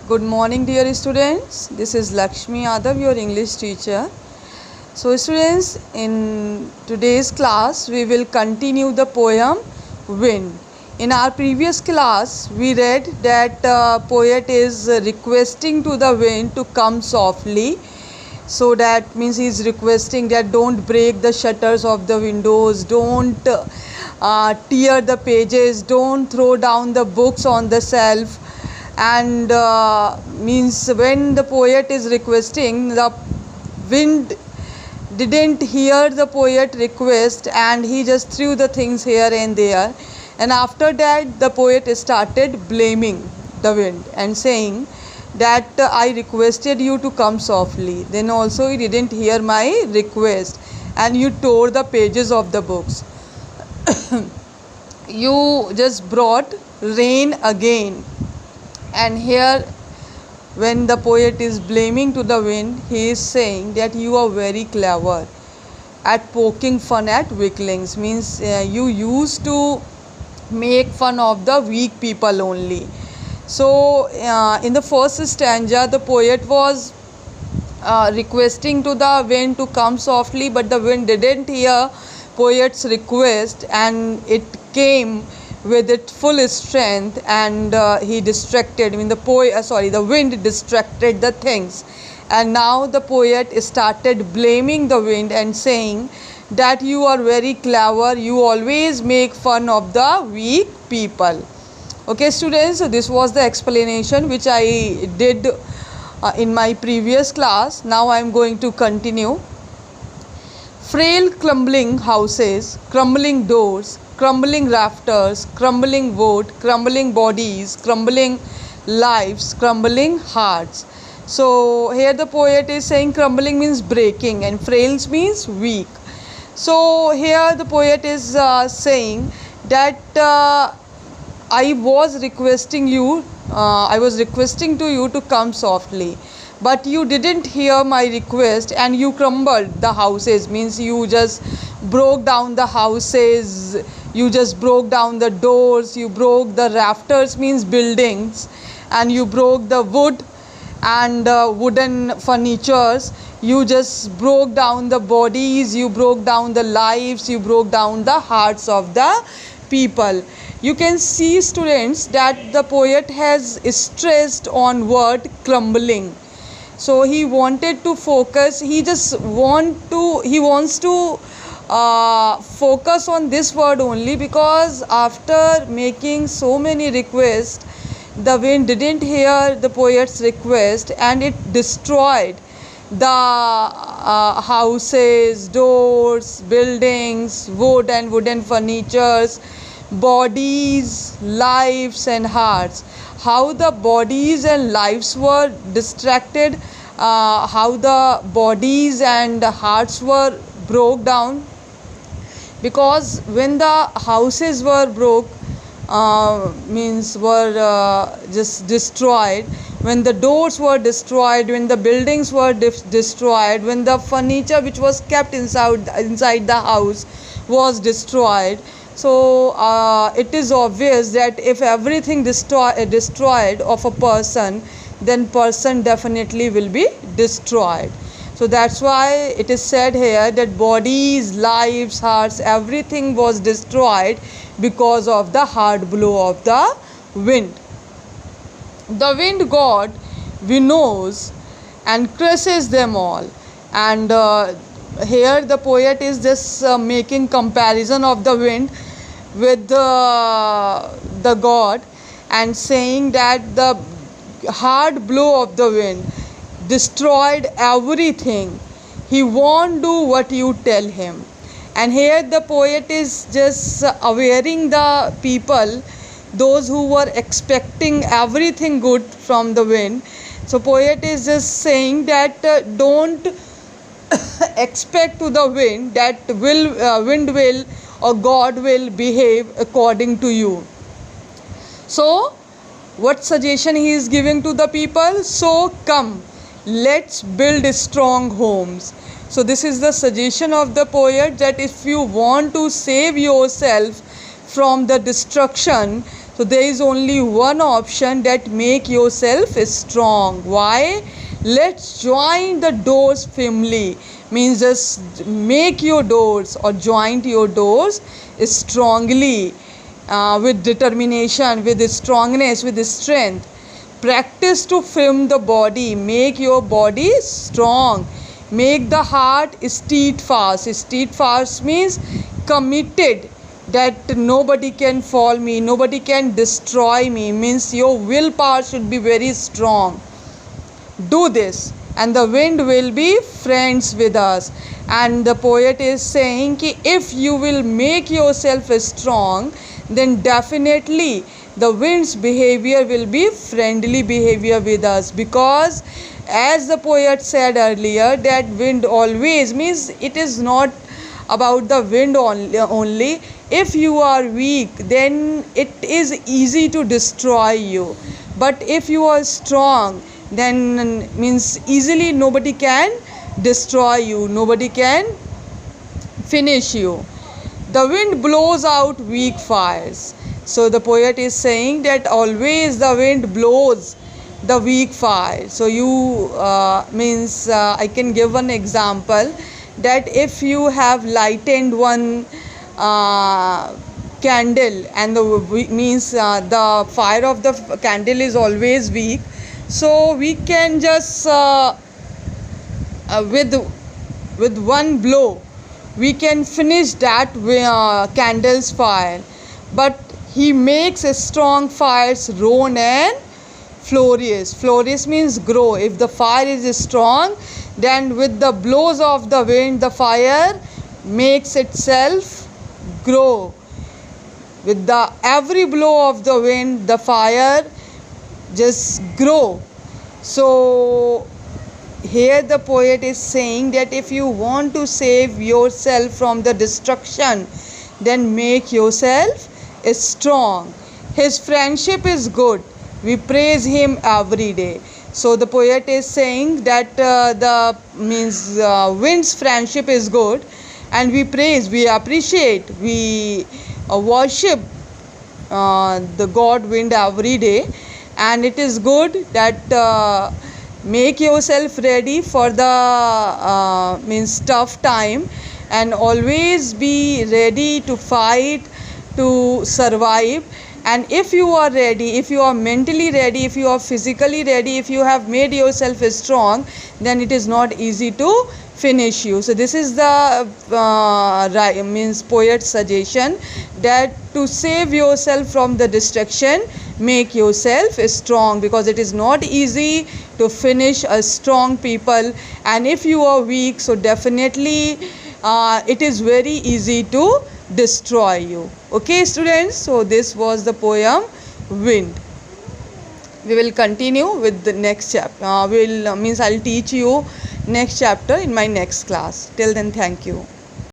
Good morning, dear students. This is Lakshmi Yadav, your English teacher. So, students, in today's class, we will continue the poem Wind. In our previous class, we read that poet is requesting to the wind to come softly. So that means he is requesting that don't break the shutters of the windows, don't tear the pages, don't throw down the books on the shelf. And means when the poet is requesting, the wind didn't hear the poet request and he just threw the things here and there. And after that, the poet started blaming the wind and saying that I requested you to come softly, then also you didn't hear my request and you tore the pages of the books. You just brought rain again. And here, when the poet is blaming to the wind, he is saying that you are very clever at poking fun at weaklings. Means you used to make fun of the weak people only. So in the first stanza, the poet was requesting to the wind to come softly, but the wind didn't hear poet's request and it came with its full strength, and he distracted. I mean, the wind distracted the things, and now the poet started blaming the wind and saying that you are very clever. You always make fun of the weak people. Okay, students. So this was the explanation which I did in my previous class. Now I am going to continue. Frail crumbling houses, crumbling doors, crumbling rafters, crumbling wood, crumbling bodies, crumbling lives, crumbling hearts. So here the poet is saying crumbling means breaking and frails means weak. So here the poet is saying that I was requesting to you to come softly, but you didn't hear my request and you crumbled the houses. Means you just broke down the houses, you just broke down the doors, you broke the rafters means buildings, and you broke the wood and wooden furnitures. You just broke down the bodies, you broke down the lives, you broke down the hearts of the people. You can see, students, that the poet has stressed on word crumbling. So he wanted to focus, he wants to focus on this word only, because after making so many requests, the wind didn't hear the poet's request and it destroyed the houses, doors, buildings, wood and wooden furnitures, bodies, lives and hearts. How the bodies and lives were distracted, how the bodies and hearts were broke down, because when the houses were just destroyed, when the doors were destroyed, when the buildings were destroyed, when the furniture which was kept inside the house was destroyed. So it is obvious that if everything destroyed of a person, then person definitely will be destroyed. So that's why it is said here that bodies, lives, hearts, everything was destroyed because of the hard blow of the wind. The wind god winnows and crushes them all. And here the poet is just making comparison of the wind with the god and saying that the hard blow of the wind destroyed everything. He won't do what you tell him. And here the poet is just awareing the people, those who were expecting everything good from the wind. So poet is just saying that don't expect to the wind that wind will or God will behave according to you. So what suggestion he is giving to the people? So come, let's build strong homes. So this is the suggestion of the poet, that if you want to save yourself from the destruction, So there is only one option, that make yourself strong. Why? Let's join the doors firmly, means just make your doors or joint your doors strongly, with determination, with strongness, with strength. Practice to firm the body, make your body strong. Make the heart steadfast. Steadfast means committed, that nobody can fall me, nobody can destroy me, means your willpower should be very strong. Do this and the wind will be friends with us. And the poet is saying ki if you will make yourself strong, then definitely the wind's behavior will be friendly behavior with us, because as the poet said earlier, that wind always, means it is not about the wind only. If you are weak, then it is easy to destroy you, but if you are strong, then means easily nobody can destroy you, nobody can finish you. The wind blows out weak fires. So the poet is saying that always the wind blows the weak fire. So you means I can give one example, that if you have lightened one candle, and the means the fire of the candle is always weak, so we can just with one blow we can finish that candle's fire. But he makes a strong fires roan and flourish. Flourish means grow. If the fire is strong, then with the blows of the wind, the fire makes itself grow. With the every blow of the wind, the fire just grow. So here the poet is saying that if you want to save yourself from the destruction, then make yourself strong. His friendship is good, we praise him every day. So the poet is saying that the means wind's friendship is good, and we praise, we appreciate, we worship the god wind every day. And it is good that make yourself ready for the means tough time, and always be ready to fight, to survive. And if you are ready, if you are mentally ready, if you are physically ready, if you have made yourself strong, then it is not easy to finish you. So this is the means poet's suggestion, that to save yourself from the destruction, make yourself strong, because it is not easy to finish a strong people. And if you are weak, so definitely it is very easy to destroy you. Okay students, so this was the poem Wind. We will continue with the next chapter. I'll teach you next chapter in my next class. Till then, thank you.